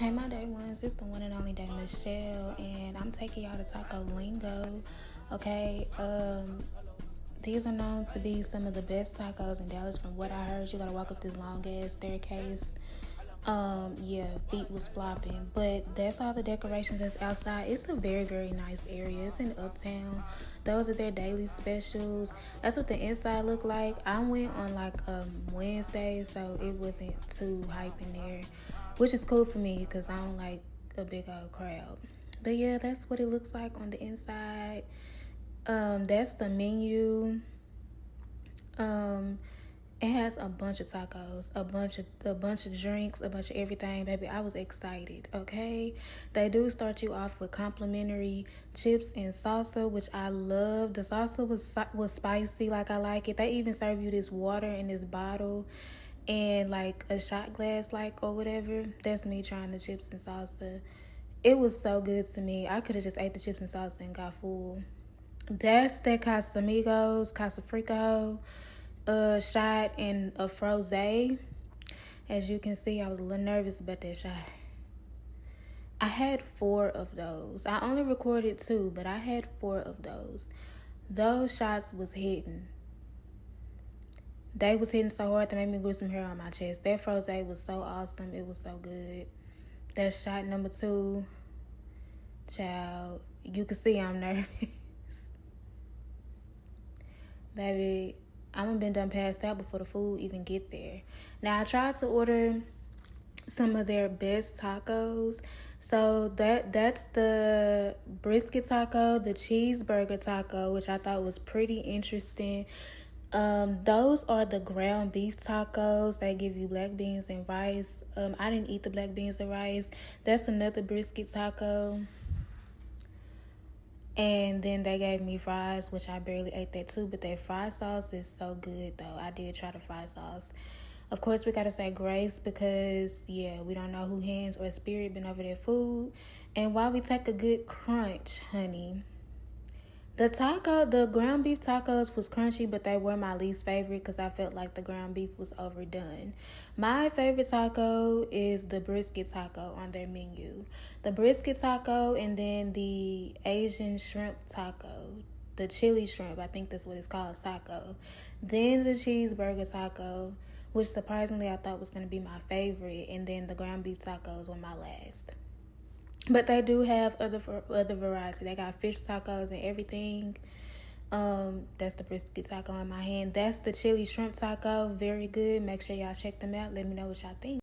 Hey, my day ones, it's the one and only day Michelle, and I'm taking y'all to Taco Lingo. Okay, these are known to be some of the best tacos in Dallas. From what I heard, you gotta walk up this long ass staircase. Yeah, feet was flopping, but that's all the decorations that's outside. It's a very, very nice area. It's in Uptown. Those are their daily specials. That's what the inside looked like. I went on like Wednesday, so it wasn't too hype in there, which is cool for me because I don't like a big old crowd. But yeah, that's what it looks like on the inside. That's the menu. Um, it has a bunch of tacos, a bunch of drinks, a bunch of everything, baby. I was excited. Okay, they do start you off with complimentary chips and salsa, which I love. The salsa was spicy, like I like it. They even serve you this water in this bottle and like a shot glass, like or whatever. That's me trying the chips and salsa. It was so good to me. I could have just ate the chips and salsa and got full. That's that Casamigos, Casafrico shot and a froze. As you can see, I was a little nervous about that shot. I had 4 of those. I only recorded 2, but I had 4 of those. Those shots was hitting. They was hitting so hard that made me grow some hair on my chest. That froze was so awesome. It was so good. That shot number 2, child. You can see I'm nervous. Baby, I'm been done passed out before the food even get there. Now I tried to order some of their best tacos. So that's the brisket taco, the cheeseburger taco, which I thought was pretty interesting. Those are the ground beef tacos. They give you black beans and rice. I didn't eat the black beans and rice. That's another brisket taco. And then they gave me fries, which I barely ate that too. But their fry sauce is so good, though. I did try the fry sauce. Of course, we got to say grace because, yeah, we don't know who hands or spirit been over their food. And while we take a good crunch, honey, the ground beef tacos was crunchy, but they were my least favorite because I felt like the ground beef was overdone. My favorite taco is the brisket taco on their menu. The brisket taco and then the Asian shrimp taco. The chili shrimp, I think that's what it's called, taco. Then the cheeseburger taco, which surprisingly I thought was going to be my favorite. And then the ground beef tacos were my last. But they do have other variety. They got fish tacos and everything. That's the brisket taco in my hand. That's the chili shrimp taco. Very good. Make sure y'all check them out. Let me know what y'all think.